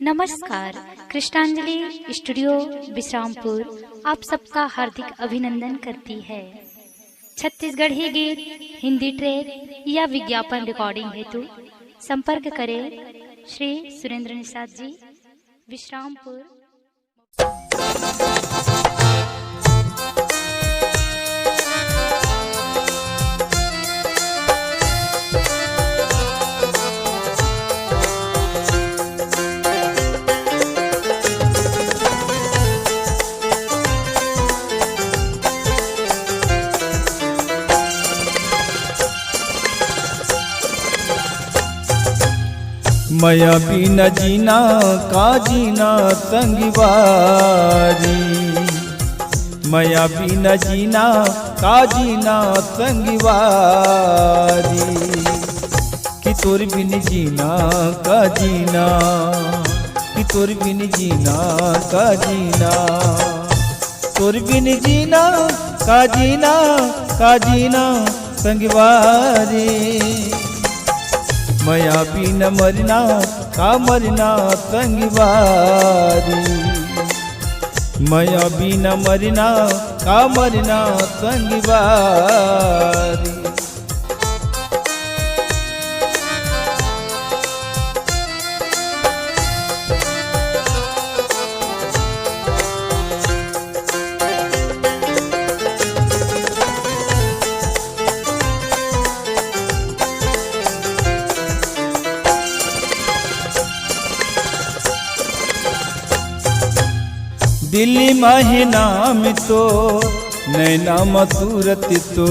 नमस्कार। कृष्णांजलि स्टूडियो विश्रामपुर आप सबका हार्दिक अभिनंदन करती है। छत्तीसगढ़ी गीत, हिंदी ट्रैक या विज्ञापन रिकॉर्डिंग हेतु संपर्क करें श्री सुरेंद्र निषाद जी, विश्रामपुर। मया बिना जीना का जीना संगवारी, मया बिना जीना का जीना संगवारी, कि तोर बिन जीना का जीना, कि तोर बिन जीना का जीना, तोर बिन जीना का जीना का जीना संगवारी। मया बिन मरना का मरना संगवारी, मया बिन मरना का मरना संगवारी। दिल्ली महीना में तो नैना मसूरत तो,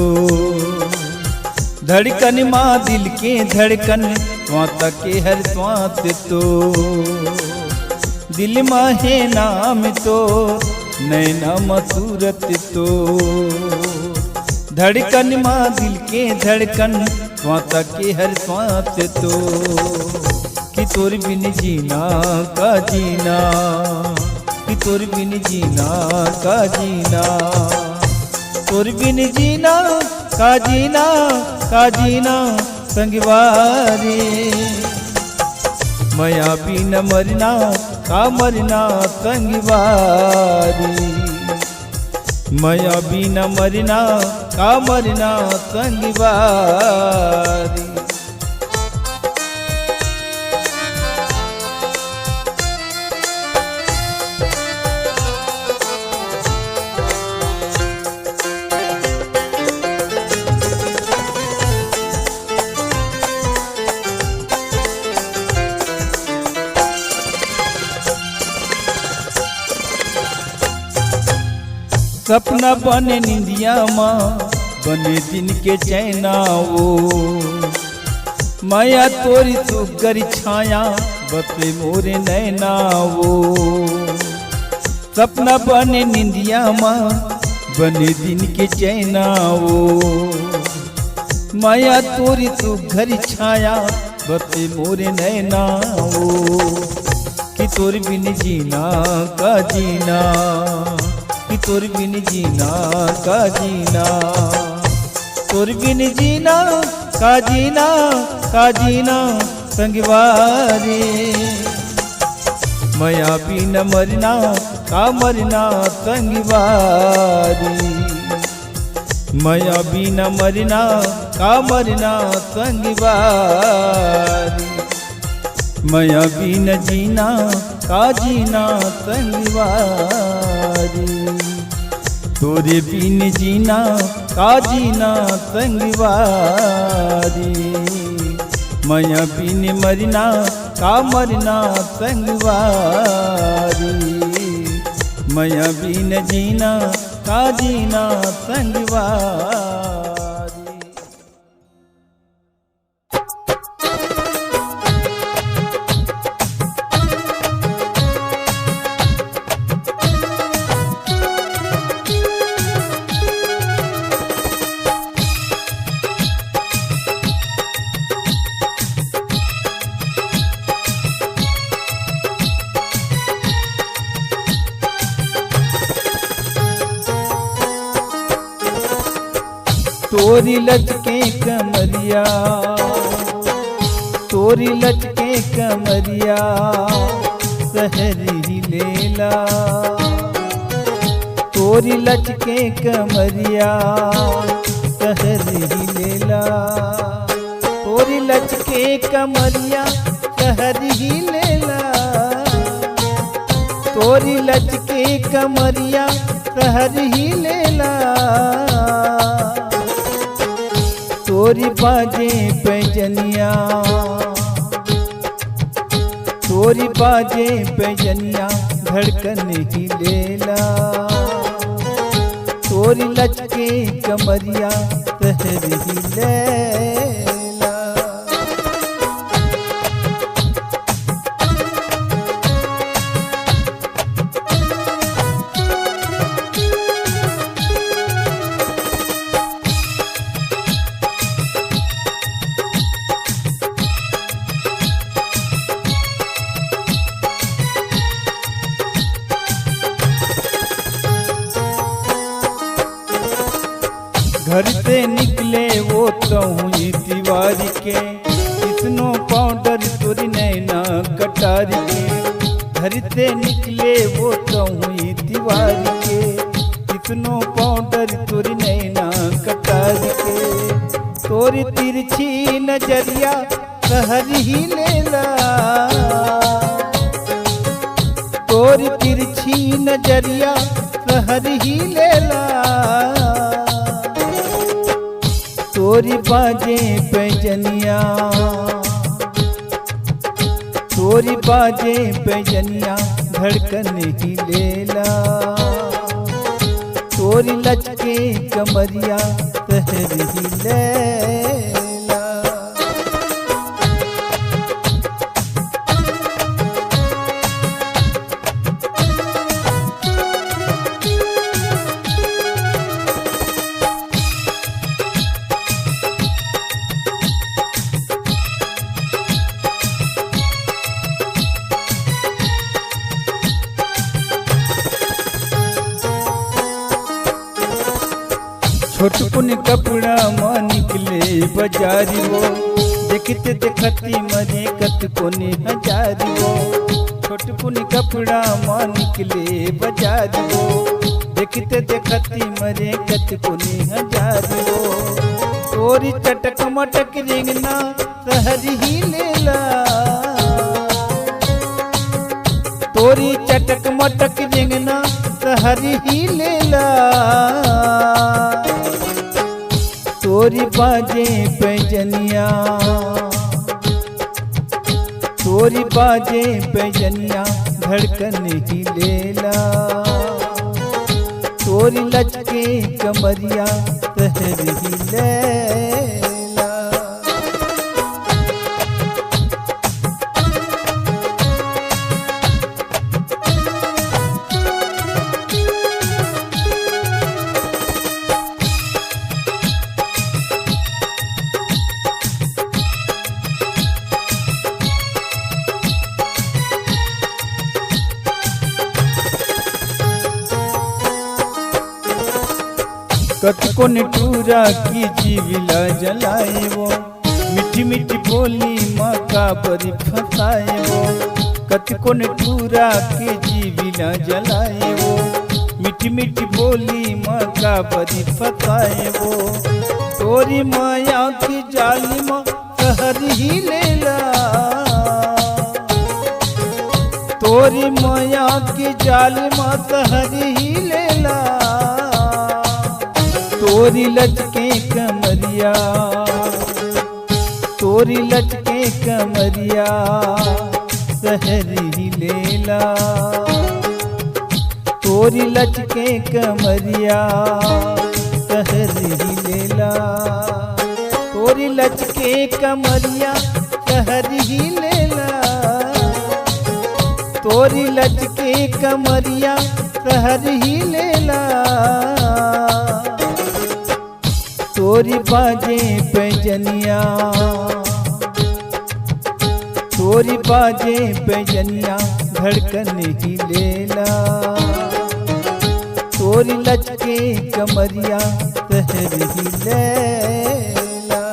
धड़कन माँ दिल के धड़कन स्वात के हर स्वात तो, दिल महीना में तो नैना मसूरत तो, धड़कन माँ दिल के धड़कन स्वात के हर स्वात तो, कि तोर बिन जीना का जीना, कि तोर बिन जीना का जीना, तोर बिन जीना का जीना का जीना संगवारी। मया बिन मरना का मरना संगवारी, मया बिन मरना का मरना संगवारी। सपना बने निंदिया माँ बने दिन के चैना वो, माया तोरी सुगर छाया बसे मोरे नैना वो। सपना बने निंदिया माँ बने दिन के चैना वो, माया तोरी सुगर छाया बसे मोरे नैना वो, कि तोर बिन जीना का जीना, कि तोर बिन जीना का जीना, तोर बिन जीना का जीना का जीना संगवारी। मया बिन मरना का मरना संगवारी, मया बिन मरना का मरना संगवारी, मया बिन जीना का जीना संगवारी, तोरे बिन जीना का जीना संगवारी, मया बिन मरना का मरना संगवारी, मया बिन जीना का जीना संगवारी। तोरी लचके कमरिया, तोरी लचके कमरिया, सहर ही लेला। तोरी लचके कमरिया सहर ही लेला। तोरी लचके कमरिया सहर ही लेला। तोरी लचके कमरिया सहर ही लेला। तोरी बाजे पैजनिया, तोरी बाजे पैजनिया धड़कन ही लेला। तोरी लचके कमरिया सहर ही लेला। घर से निकले वो तो हुई तिवारी के, किसनो पाउडर तोरी नैना कटारी के। घर से निकले वो तो हुई तिवारी के, किसनो पाउडर तोरी नैना कटारी के। तोरी तिरछी नजरिया सहर ही लेला। तोरी तिरछी नजरिया सहर ही लेला। तोरी बाजे पैजनिया, तोरी बाजे पैजनिया धड़कन ही लेला। तोरी लचके कमरिया सहर ही लेला। छोटकुन कपड़ा माँ निकले बाजारी वो, देखते देखती मजे कत कोने हजारी वो। छोटकुन कपड़ा माँ निकले बाजारी वो, देखते देखती मजे कत कोने हजारी वो। तोरी चटक मटक रेंगना सहर ही लेला। तोरी चटक मटक रेंगना सहर ही लेला। तोरी बाजे पैजनिया, तोरी बाजे पैजनिया धड़कन ही लेला। तोरी लचके कमरिया सहर ही लेला। कतको निटूरा की जीविला जलाए वो, मीठी मीठी बोली माँ का बरी फसाए वो। कतको निटूरा की जीविला जलाए वो, मीठी मीठी बोली माँ का बरी फसाए वो। तोरी माया की जाली माँ सहर ही लेला। तोरी माया की जाली माँ सहर ही लेला। तोरी लचके कमरिया, तोरी लचके कमरिया सहर ही लेला। तोरी लचके कमरिया सहर ही लेला। तोरी लचके कमरिया सहर ही लेला। तोरी लचके कमरिया सहर ही लेला। तोरी बाजे पैजनिया, तोरी बाजे पैजनिया धड़कन ही लेला। तोरी लचके कमरिया सहर ही लेला।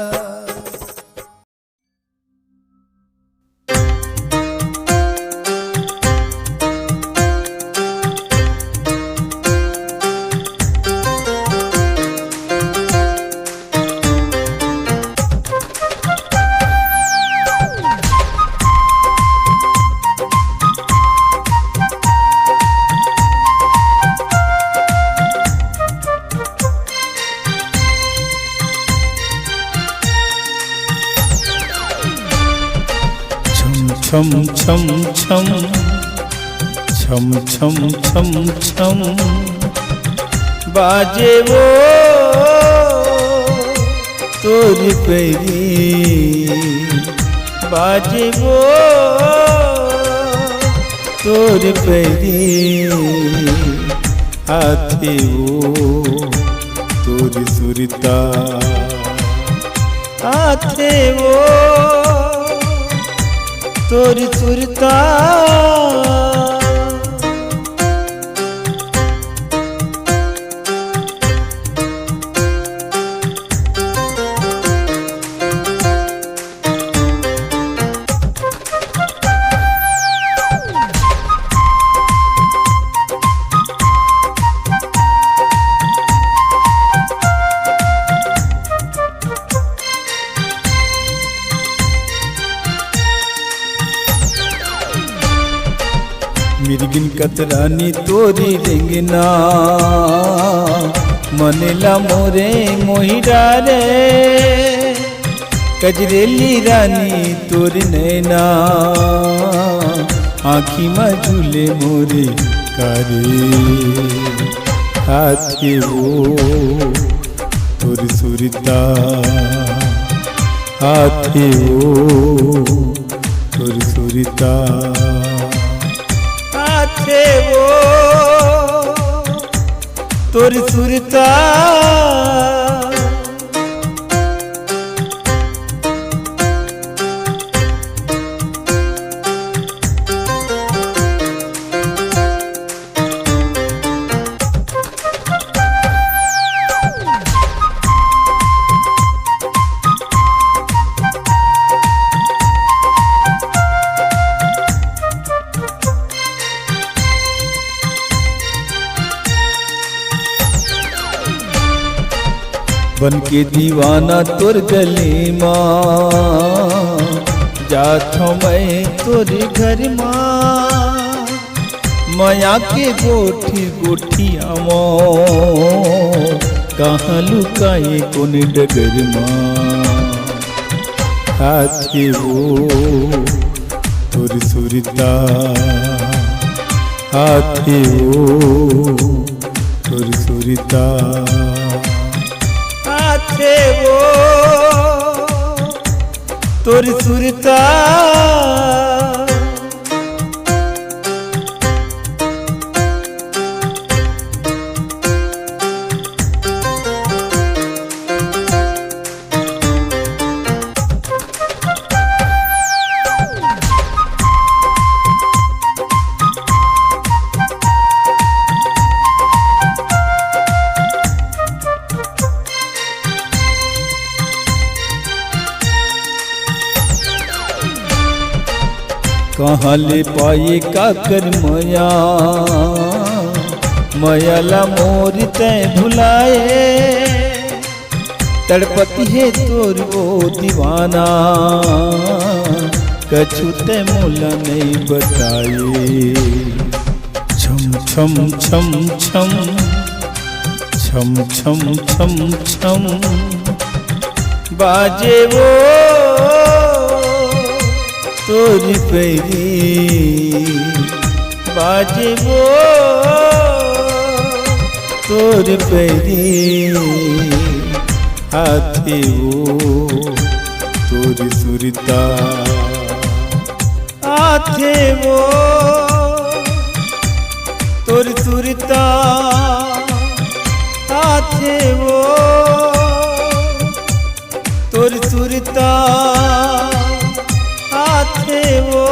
छम छम छम छम छम छम छम बाजे वो तोर पैरी बाजे वो तोर पैरी हाथे वो तोर सुरता हाथे वो तोर सुरता मिर्गिन कतरानी तोरी रेंगना मनेला मोरे मोहिरा रे कजरेली रानी तोरी नैना आँखी में झूले मोरे कारे हाथे वो तोर सुरता हाथे वो तोर सुरता हाथे वो तोर सुरता बन के दीवाना तोर गली माँ जाथो मैं तोर घर माँ माया के गोठी गोठिया कहाँ लुकाए कोन डगर माँ हाथे वो तोर सुरता हाथे वो तोर सुरता हाथे वो तोर सुरता कहाँ ले पाए काकर मया मयाला मोर तय भुलाए तड़पती है तोर वो दीवाना कछु ते मोला नहीं बताए छम छम छम छम छम छम छम छम बाजे वो तोरी पैरी बाजे वो तोर पैरी हाथे वो तोर सुरता हाथे वो तोर सुरता हाथे वो तोर सुरता हाथे वो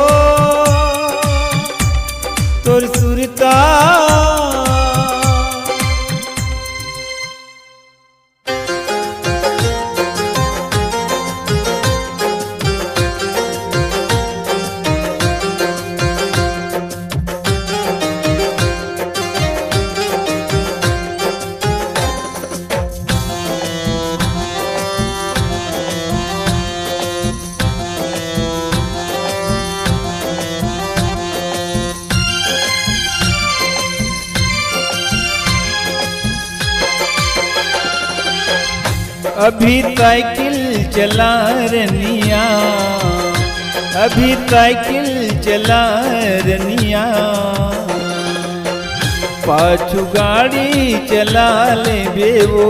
तोर सुरता अभी साइकिल चला रनिया अभी साइकिल चला रनिया, पाछू गाड़ी चला ले बेवो,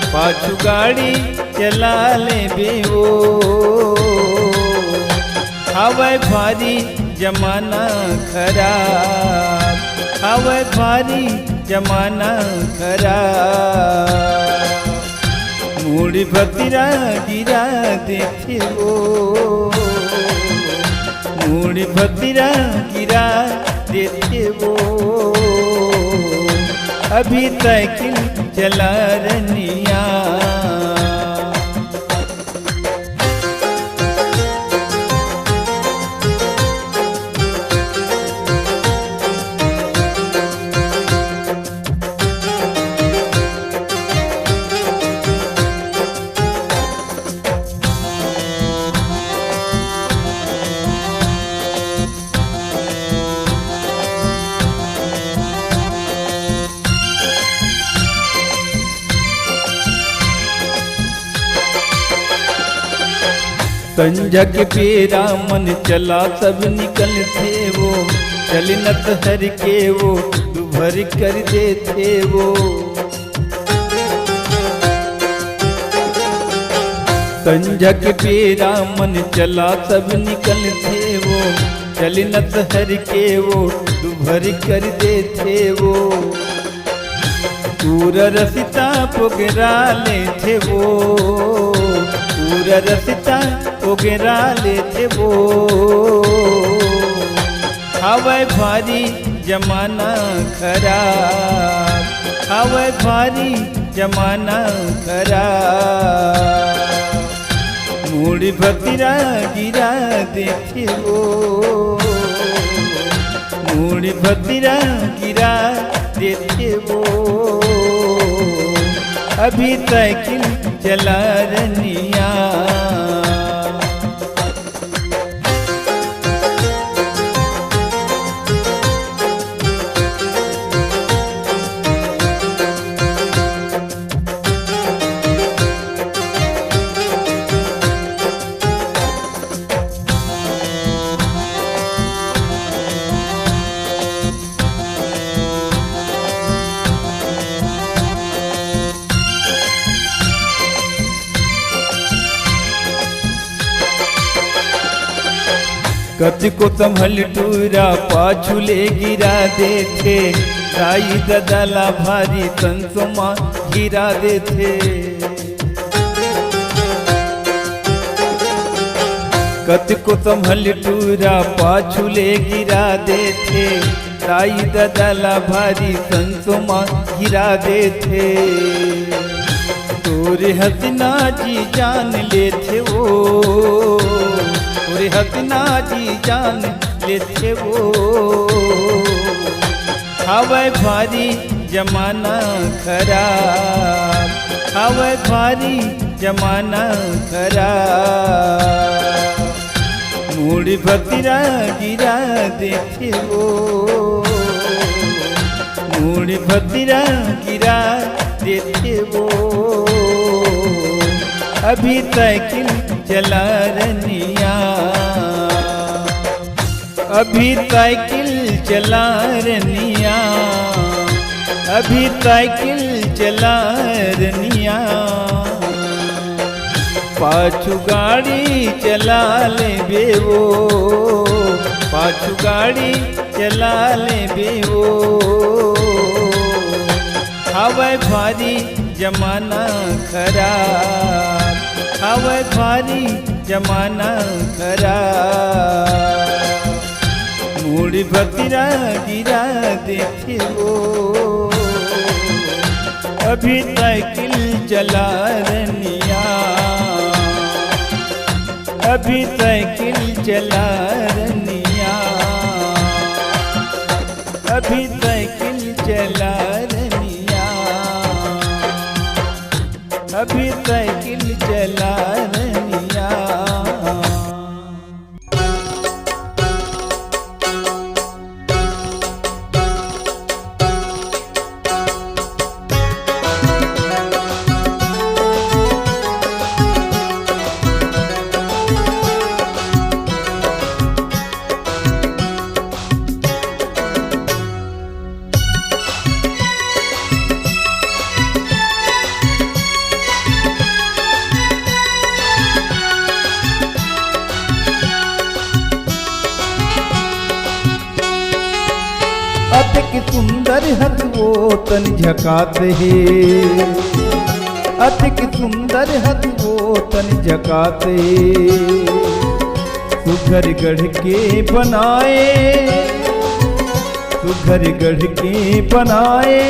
पाछू गाड़ी चला ले बेवो। हवे भारी जमाना खराब, हवे भारी जमाना खराब। मूड़ी भतीरा गिरा देखे वो, मूड़ी भतीरा गिरा देखे वो। अभी साइकिल चला रनिया, संझा के पेरा मन चला सब निकल थे वो, चलनत हर के वो दुभर कर देते वो। संझा के पेरा मन चला सब निकल थे वो, चलनत हर के वो दुभर कर देते वो। पूरा रसिता पोगरा ले थे वो, पूरा रसिता पोगरा ले थे वो। हवे भारी जमाना खराब, हवे भारी जमाना खराब। मूड़ी भतीरा गिरा देखे वो, मूड़ी भतीरा गिरा देखे वो। अभी साइकिल चला रनिया, कति को संभल टूरा पाछू ले गिरा देथे, दाई ददाला भारी तंसोमा गिरा देथे। कति को संभल टूरा पाछू ले गिरा देथे, दाई ददाला भारी तंसोमा गिरा देथे। तोरे हसना जी जान लेथे वो, तोरे हसना जी जान लेथे वो। हवे भारी जमाना खराब, हवे भारी जमाना खराब। मूड़ी भतीरा गिरा देखे वो, मूड़ी भतीरा गिरा देखे वो। अभी साइकिल चला रनिया, अभी साइकिल चला रनिया, अभी साइकिल चला रनिया। पाछू गाड़ी चला ले बेवो, पाछू गाड़ी चला ले बेवो। हवे भारी जमाना खराब, हवे भारी जमाना खराब। मूड़ी भतीरा गिरा देखे वो, अभी साइकिल चला रनिया, अभी साइकिल चला रनिया, अभी साइकिल चला रनिया, अभी साइकिल चला रनिया। अतिक सुंदर हथ वो तन झकात है, अतिक सुंदर हथ वो तन झकात है। सुघर गढ़ के बनाए, सुघर गढ़ के बनाए,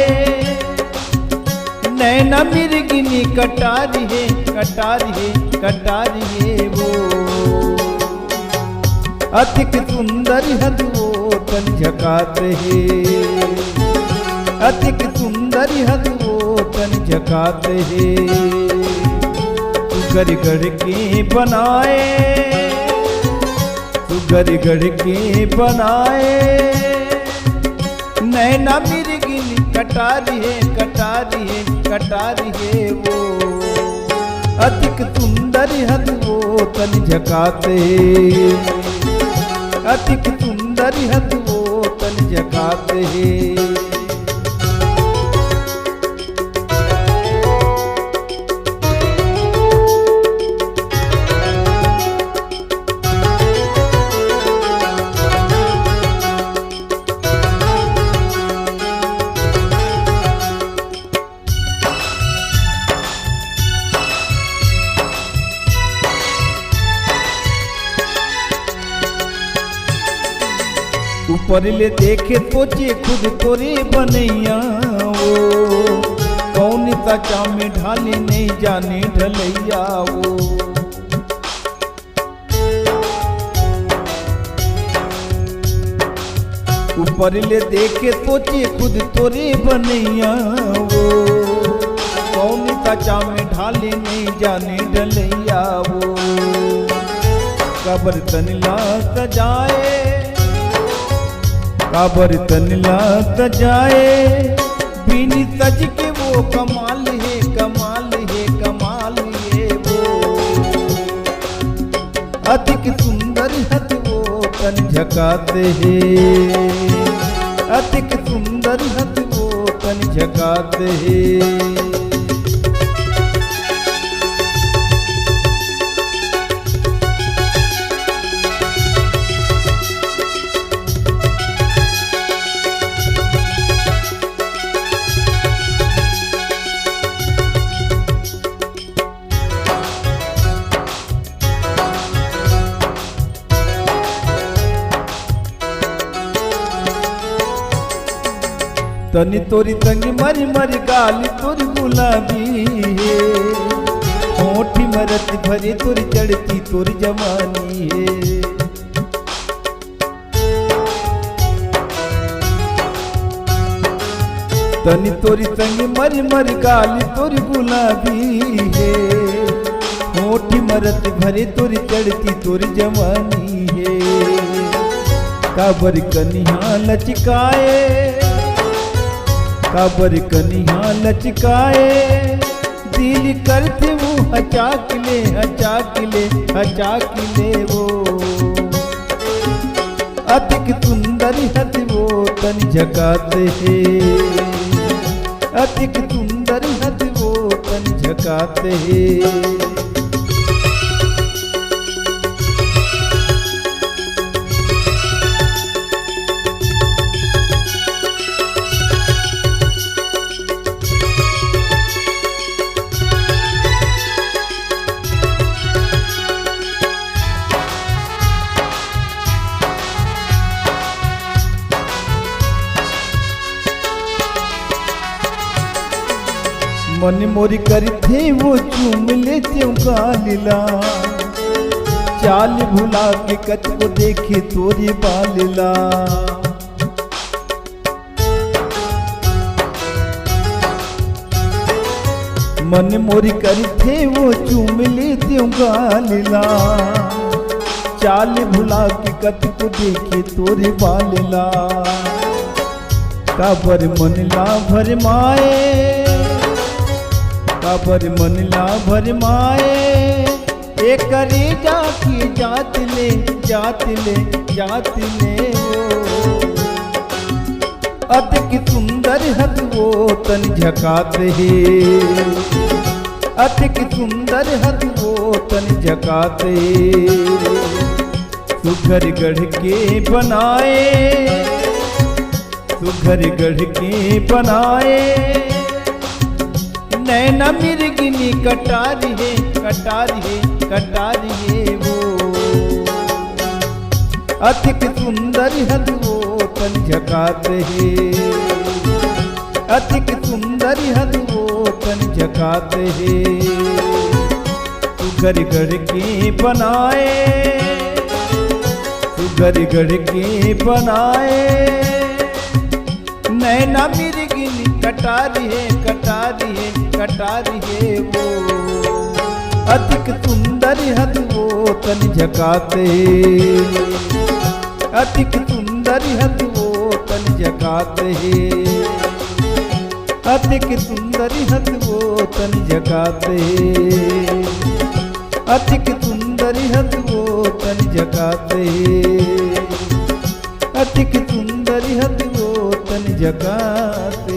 नैना मिर्गिनी कटारी है, कटारी है, कटारी है वो। अतिक सुंदर हद वो तन झकात है, अतिक सुंदर हद वो तन झकात है। सुघर गढ़ के बनाए, सुघर गढ़ के बनाए, नैना मिर्गिनी कटारी है, कटारी है, कटारी है वो। अतिक सुंदर हद वो तन झकात है, अतिक सुंदर हद वो तन झकात है। ऊपर ले देखे सोचे खुद तोरे बनैया वो। कौन सचा में ढाले नहीं जाने ढलैया वो। ऊपर ले देखे सोचे खुद तोरे बनैया वो। कौन सचा में ढाले नहीं जाने ढलैया वो। कबर तनला सजाए, काबर तनला सजाए, बीनी सज के वो कमाल है, कमाल है, कमाल है वो। अतिक सुंदर हद वो तन झकात है, अतिक सुंदर हद वो तन झकात है। तनी तोरी तंगी मरी मरी गाली तोरी गुलाबी है। होठी मरत भरे तोरी चढ़ती तोरी जवानी है। तनी तोरी तंगी मरी मरी गाली तोरी गुलाबी है। होठी मरत भरे तोरी चढ़ती तोरी जवानी है। काबर कनिया लचकाए, काबर कनिया लचकाए, दिल करते वो हचाक ले, हचाक ले, हचाक ले वो। अतिक सुंदर हद वो तन झकात है, अतिक सुंदर हद वो तन झकात है। मन मोरी करी थे वो चूम लेते गालिला। चाल भुला के कच को देखे तोरी बालिला। मन मोरी करी थे वो चूम लेते गालिला। चाल भुला के कच को देखे तोरी बालिला। काबर मनला भरमाए, काबर मनला भरमाए, एक करी जाकी जात ले, जात ले, जात ले वो। अतिक सुंदर हद वो तन झकात है, अतिक सुंदर हद वो तन झकात है। सुघर गढ़ के बनाए, तू घर गढ़ के बनाए। नैना मिर्गिनी कटारी है, कटारी है, कटारी है वो। अतिक सुंदर हद वो तन झकाते है, अतिक सुंदर हद वो तन झकाते है। तू घर गढ़ के बनाए, तू घर गढ़ के बनाए। नैना मिर्गिनी कटारी है, कटारी है, कटारी है वो। अतिक सुंदर हद वो तन झकाते, अतिक सुंदर हद वो तन झकाते। अतिक सुंदर हद वो तन झकाते, अतिक सुंदर हद वो तन झकाते। अतिक सुंदर हद वो तन झकाते।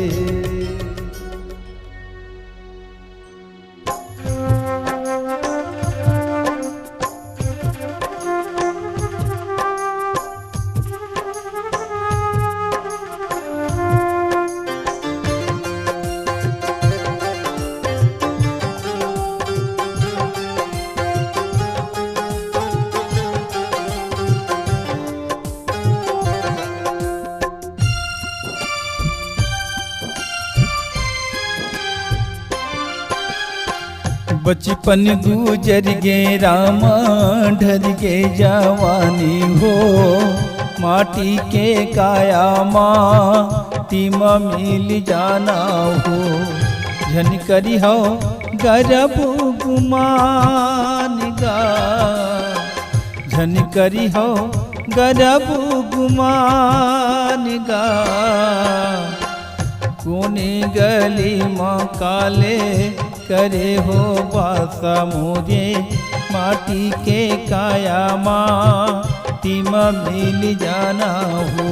बचपन गुजर गे रामा ढर गे जवानी हो। माटी के काया माटी में मिल जाना हो। झन करी हो गरब गुमान गा, झन करी हो गरब गुमान गा। कोने गली माँ काले करे हो बासा मुझे। माटी के काया माटी में मिल जाना हो।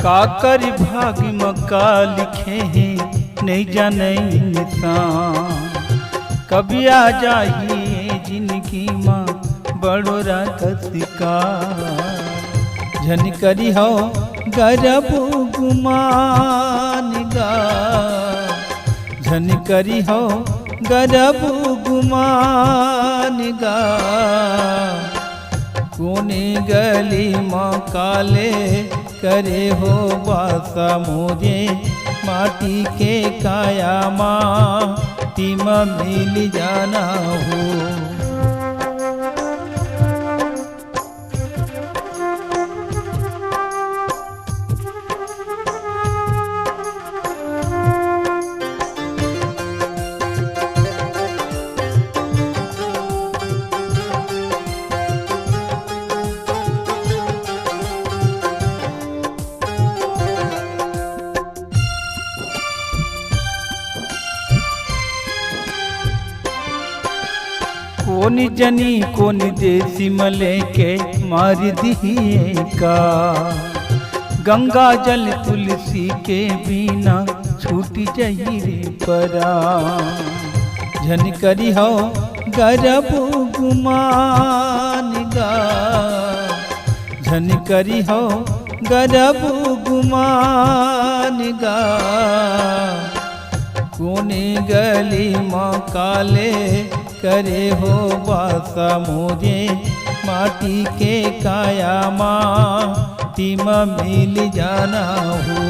काकर भाग मका लिखे हैं नहीं जाने इंसान। कभी आ जाइए जिनकी माँ बड़ोरा कसिका। झन करी हो गरब गुमान गा, झन करी हो गरब गुमान गा। कोने गली माँ काले करे हो बासा मुझे। माटी के काया माटी में मिल जाना हो। कोनी जनी कोनी देसी मले के मार दिए का। गंगा जल तुलसी के बिना छूट जही रे परा। झन करी हो गरब गुमान गा, झन करी हो गरब गुमान गा। कोने गली माँ काले करे हो बासा मुझे। माटी के काया माटी में मिल जाना हो।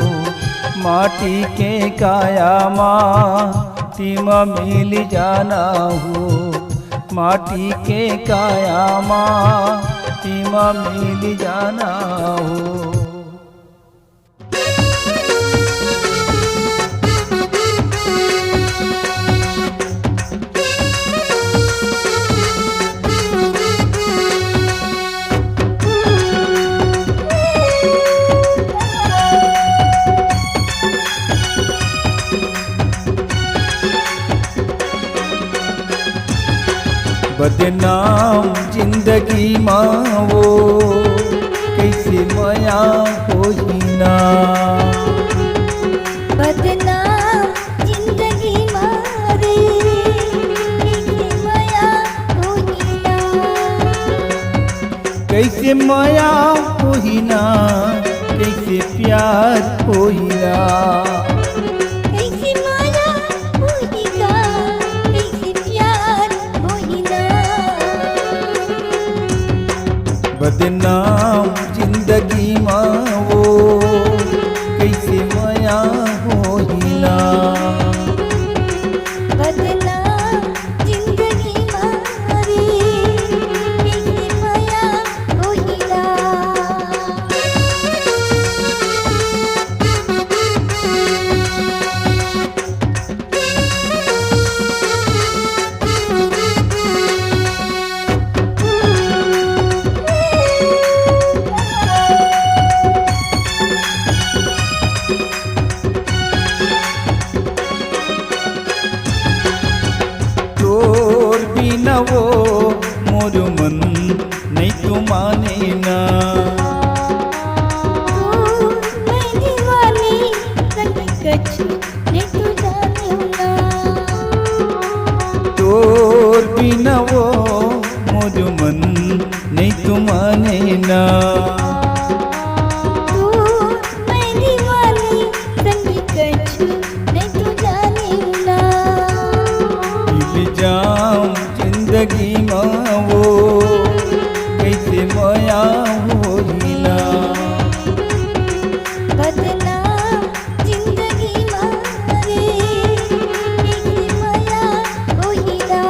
माटी के काया माटी में मिल जाना हो। माटी के काया माटी में मिल जाना हो। बदनाम जिंदगी माँ वो कैसे माया होइना। बदनाम जिंदगी मारे कैसे माया होइना। कैसे माया होइना, कैसे प्यार होइना। कैसे माया होइना, कैसे प्यार होइना। बदनाम जिंदगी माँ वो कैसे माया होइना। बदनाम जिंदगी मारे कैसे माया होइना। तोर बिना वो मोर मन नहीं तू माने ना। तू मैं दीवानी कट कछु ने तू जाने ना। तोर बिना वो मोर मन नहीं तू माने ना। तू मैं दीवानी संग कछु ने तू जाने ना। इल्जाम जिंदगी माँ वो कैसे माया होइना। बदनाम जिंदगी मारे कैसे माया होइना।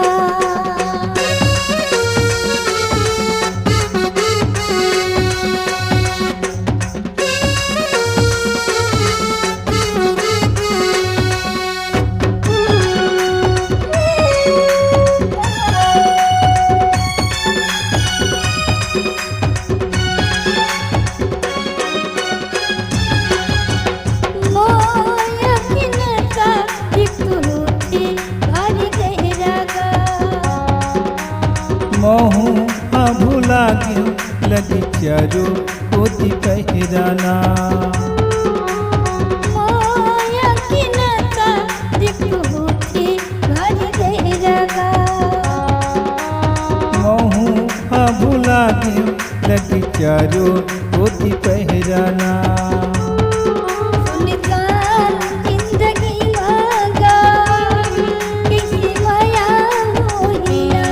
मोया किनका दिखुते भारी गहरागा। मोहू भुला के लगी चारो होती पहराना। मोया किनका दिखुते भारी गहरागा। मोहू भुला के लगी चारो होती पहराना। सुनसान जिंदगी मांगा कैसे माया होइना।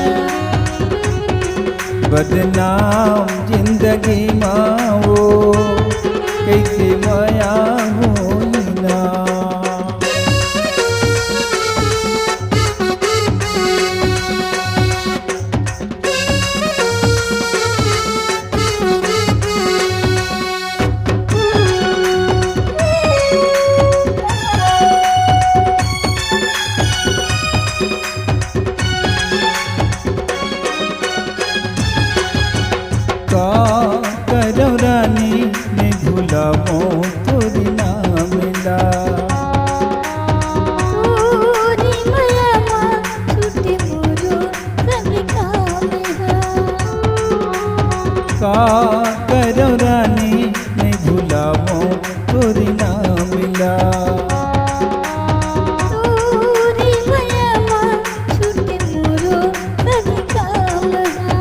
बदनाम जिंदगी माँ वो कैसे माया होइना। का करौ रानी ने भुलावो तोरी ना मिला। पूरी माया माँ छूटे मोरो सब काम है। का करौ रानी ने भुलावो तोरी ना मिला। पूरी माया माँ छूटे मोरो सब काम है।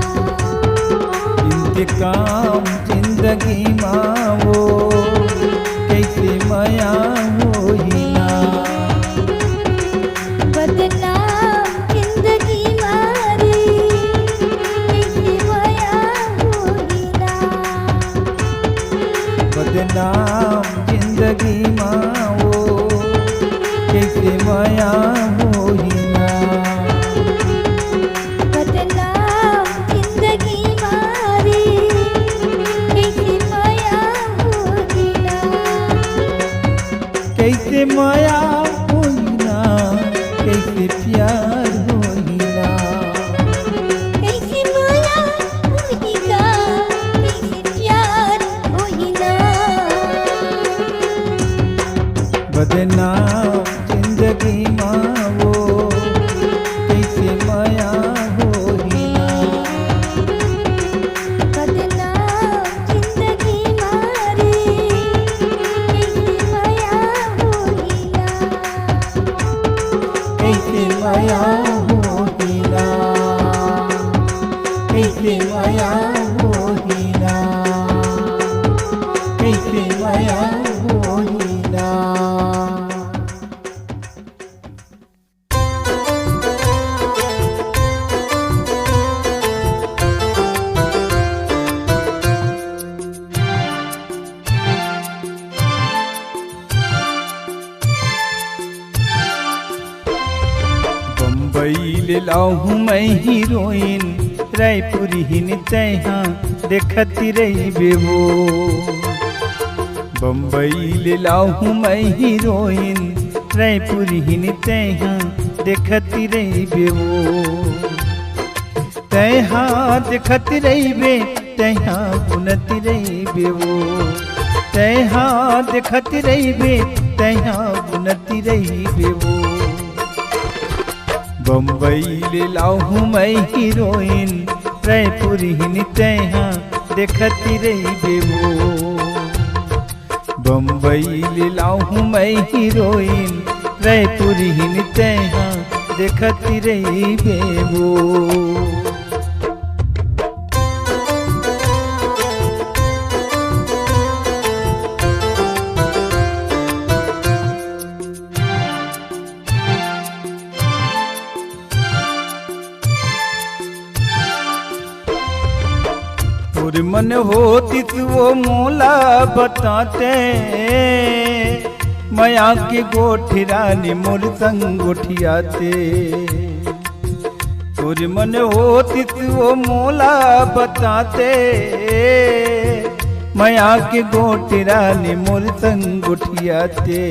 इंतकाम जिंदगी माँ वो कैसे माया होइना। बदनाम जिंदगी मारे कैसे माया होइना। बदनाम जिंदगी माँ वो कैसे माया होइना। बदनाम जिंदगी मारे कैसे माया होइना। कैसे माया होइना, कैसे प्यार होइना। कैसे माया होइना, कैसे प्यार होइना। बदनाम जिंदगी माँ वो कैसे माया होइना। माया होई ना। बम्बई ले लाऊं मैं हीरोइन, रायपुर ही तैहा देखती रही बेबो। बम्बई ले लाऊं मैं हीरोइन, रायपुर ही तैहा देखती रही बेबो। तैहा देखती रही बे, तैहा बुनती रही बेबो। तैहा देखती रही बे, तैहा बुनती रही बेबो। बम्बई ले लाऊं मैं हीरोइन, रायपुर ही तैहा देखती रही बेबो। बम्बई ले लाऊं मैं हीरोइन, रायपुर ही तैहा देखती रही बेबो। मन होती तो वो मोला बताते, माया की गोठी रानी मोर संग गोठियाते। तोर मन होती तो वो मोला बताते, माया की गोठी रानी मोर संग गोठियाते।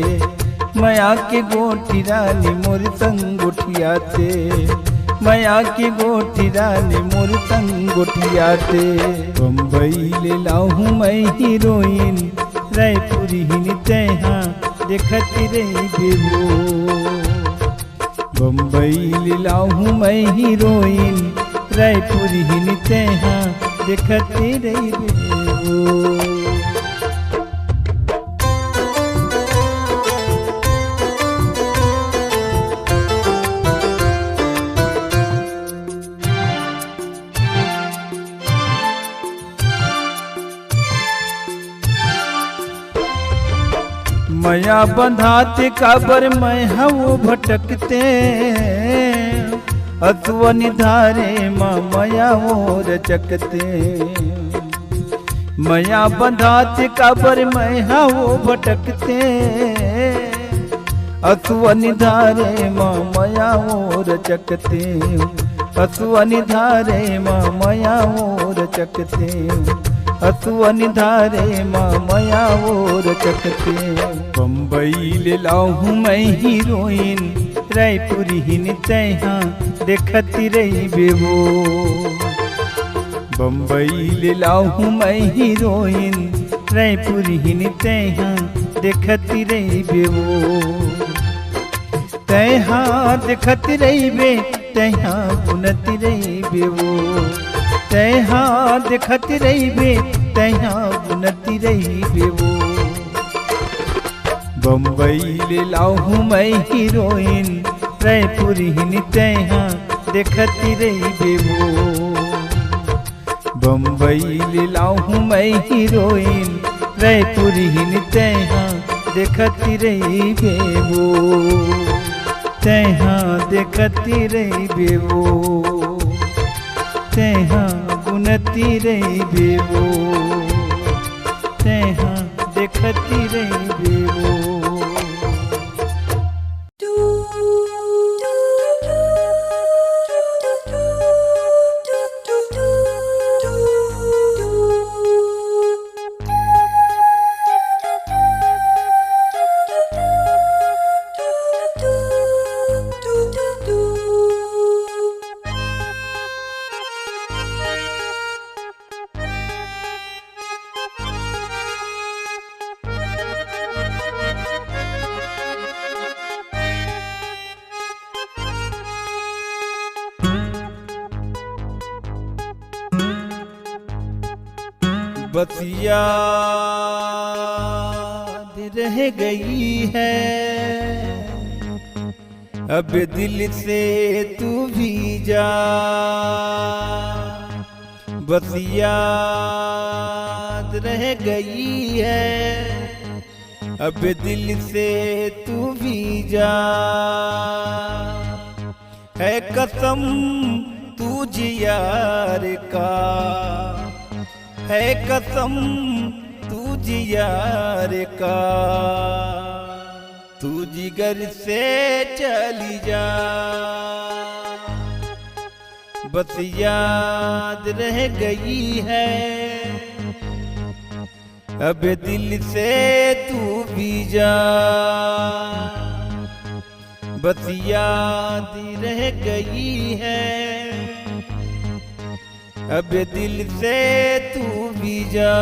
माया की गोठी रानी मोर संग गोठियाते। माया की गोठी रानी मोर संग गोठियाते। बम्बई ले लाऊं मैं हीरोइन, रायपुर ही तैहा देखती रही बेबो। बम्बई ले लाऊं मैं हीरोइन, रायपुर ही तैहा देखती रही बेबो। माया बंधाते काबर मैं हूँ भटकते, अतवन धारे माँ माया वो रचकते। माया बंधाते काबर मैं हूँ भटकते, अतवन धारे माँ माया वो रचकते। अतवन धारे माँ माया वो रचकते। अतवन धारे माँ माया वो रचकते। बम्बई ले लाऊं मैं हीरोइन, रायपुर ही तैहा देखती रही बेबो। बम्बई ले लाऊं मैं हीरोइन, रायपुर ही तैहा देखती रही बेबो। तैहा देखती रही बे, तैहा बुनती रही बेबो। तैहा देखती रही बे, तैहा बुनती रही बेबो। बम्बई ले लाऊं मैं हीरोइन, रायपुर ही तैहा देखती रही बेबो। बम्बई ले लाऊं मैं हीरोइन, रायपुर ही तैहा देखती रही बेबो। तैहा देखती रही बेबो। तैहा बुनती रही बेबो। तैहा देखती रही बेबो। बस याद रह गई है अब दिल से तू भी जा, बस याद रह गई है अब दिल से तू भी जा, है कसम तुझ यार का, है कसम तुझ यार का। तू जिगर से चली जा, बस याद रह गई है। अब दिल से तू भी जा, बस याद रह गई है। अब दिल से तू भी जा,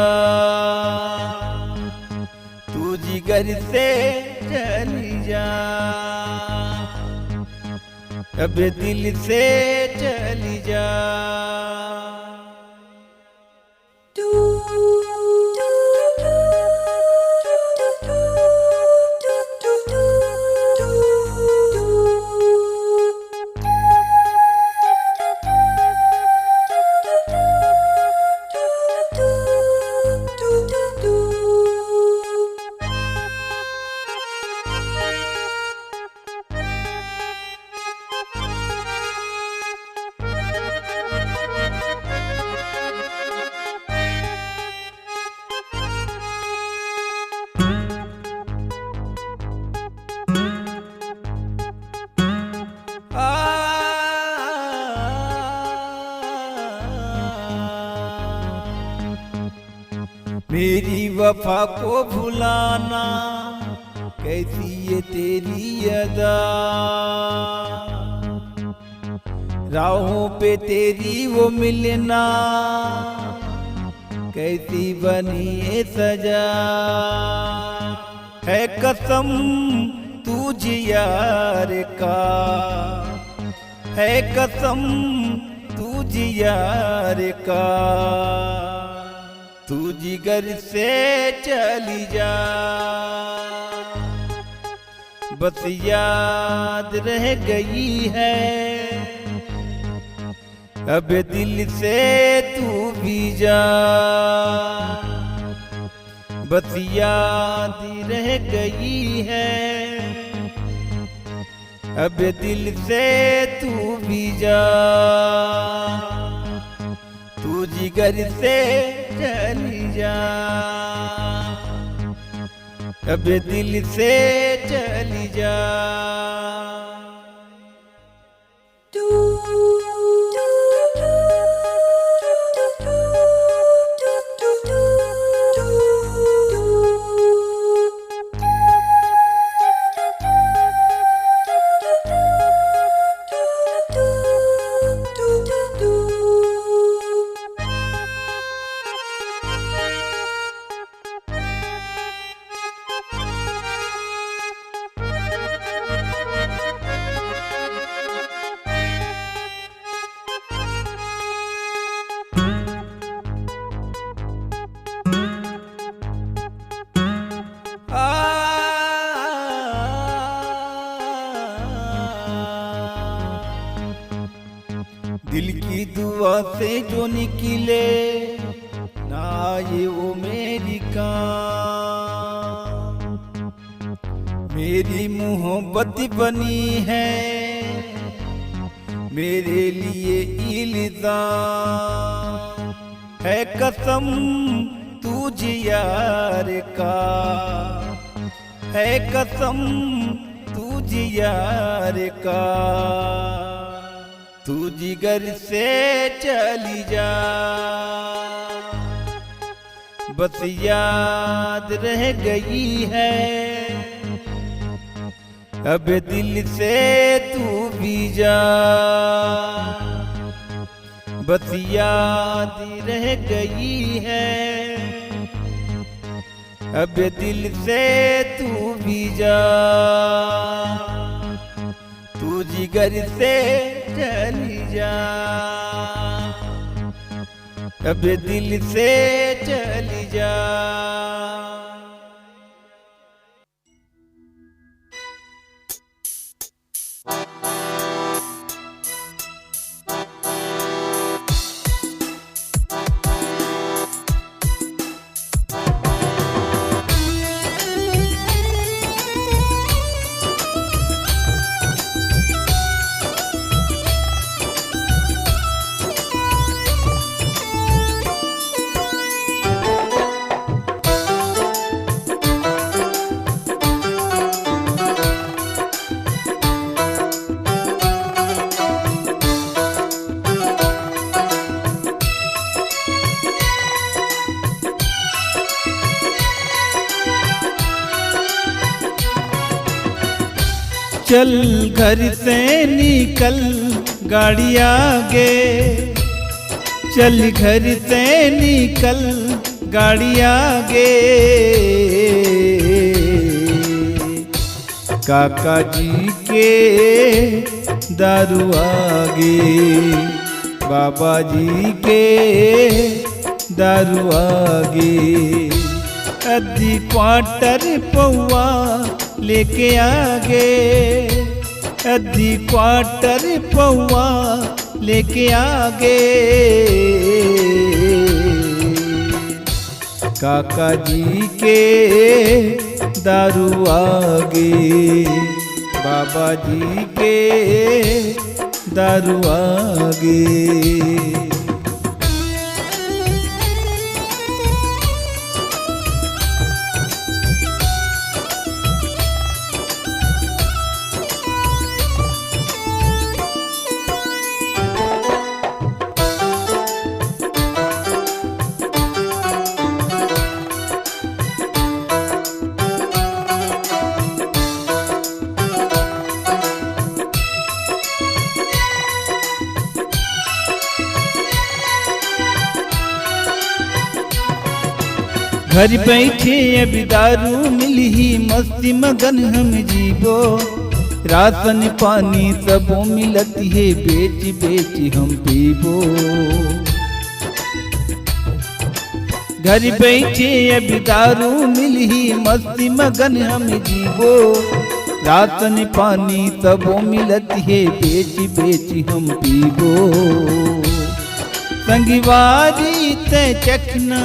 तू जिगर से चली जा। अब दिल से चली जा। मेरी वफा को भुलाना कैसी ये तेरी अदा, राहों पे तेरी वो मिलना कैसी बनी ये सजा। है कसम तुझ यार का, है कसम तुझ यार का। तू जिगर से चली जा, बस याद रह गई है। अब दिल से तू भी जा, बस याद रह गई है। अब दिल से तू भी जा, तू जिगर से चली जा। अब दिल से चली जा। दिल की दुआ से जो निकले ना ये वो मेरी काम, मेरी मोहब्बत बनी है मेरे लिए इल्जाम। है कसम तुझ यार का, है कसम तुझ यार का। तू जिगर से चली जा, बस याद रह गई है। अब दिल से तू भी जा, बस याद रह गई है। अब दिल से तू भी जा, तू जिगर से चली जा। अब दिल से चली जा। चल घर से निकल गाड़ी आगे, चल घर से निकल गाड़ी आगे। काका जी के दारू आगे, बाबा जी के दारू आगे। अद्धी क्वार्टर पौआ लेके आगे, अद्धी क्वार्टर पौआ लेके आगे। काका जी के दारू आगे, बाबा जी के दारू आगे। घर बैठे अभी दारू मिली ही मस्ती मगन हम जीवो। राशन पानी सबो मिलती है बेच बेच हम पीबो। घर बैठे अभी दारू मिली ही मस्ती मगन हम जीवो। राशन पानी सबो मिलती है बेच बेच हम पीबो। संगवारी ते चखना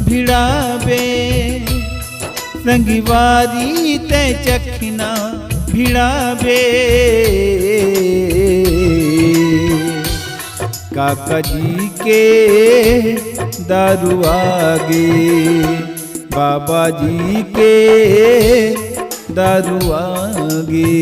भिड़ावे, संगवारी ते चखना भिड़ावे। काका जी के दारू आगे, बाबा जी के दारू आगे।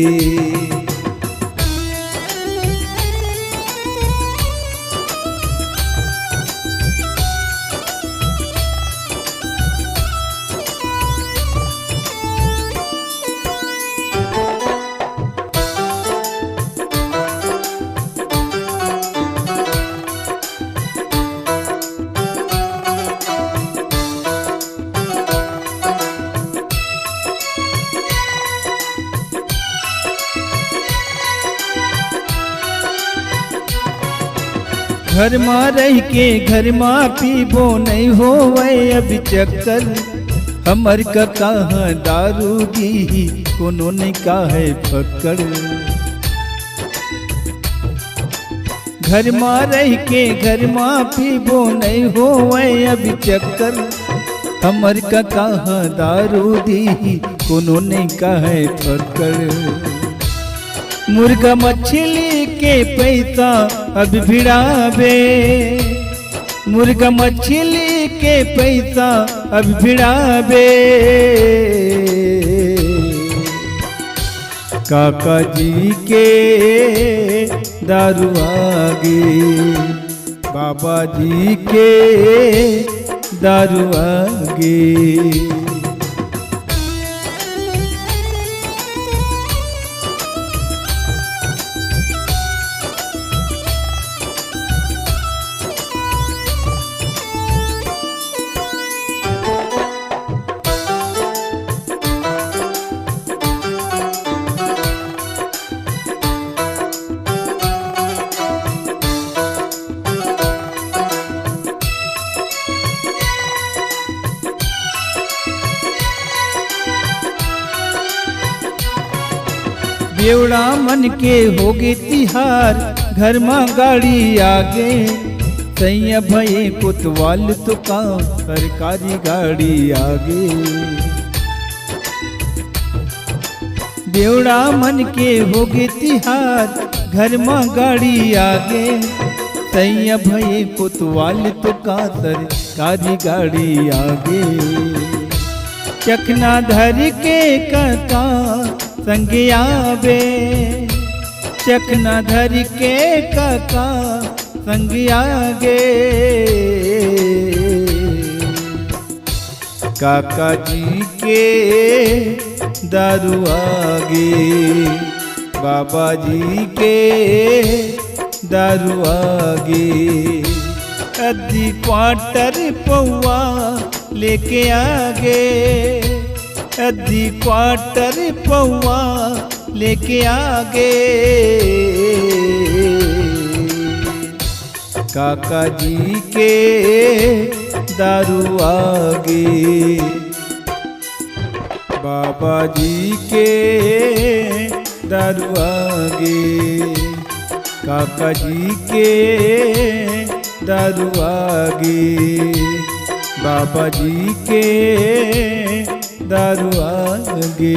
घर में रह के घर में पीबो नहीं हो अब चक्कर। हमर का कहाँ दारू दी कोनो नहीं काहे पकड़। घर में रह के घर में पीबो नहीं हो अब चक्कर। हमर का कहाँ दारू दी कोनो नहीं काहे पकड़। मुर्गा मछली के पैसा अब भिड़ावे, मुर्गा मछली के पैसा अब भिड़ावे। काका जी के दारू आगे, बाबा जी के दारू आगे। बेवड़ा मन के होगे तिहार, घर में गाड़ी आगे। सैया भये कोतवाल तो का सरकारी गाड़ी आगे। बेवड़ा मन के होगे तिहार, घर में गाड़ी आगे। सैया भये कोतवाल तो का सरकारी गाड़ी आगे। चखना धर के काका संग आवे, चखना धर के काका संग आगे। काका जी के दारू आगे, बाबा जी के दारू आगे अद्धी क्वार्टर पौआ लेके आगे अद्धी क्वार्टर पौआ लेके आगे काका जी के दारू आगे बाबा जी के दारू आगे काका जी के दारू आगे बाबा जी के दारू आगे।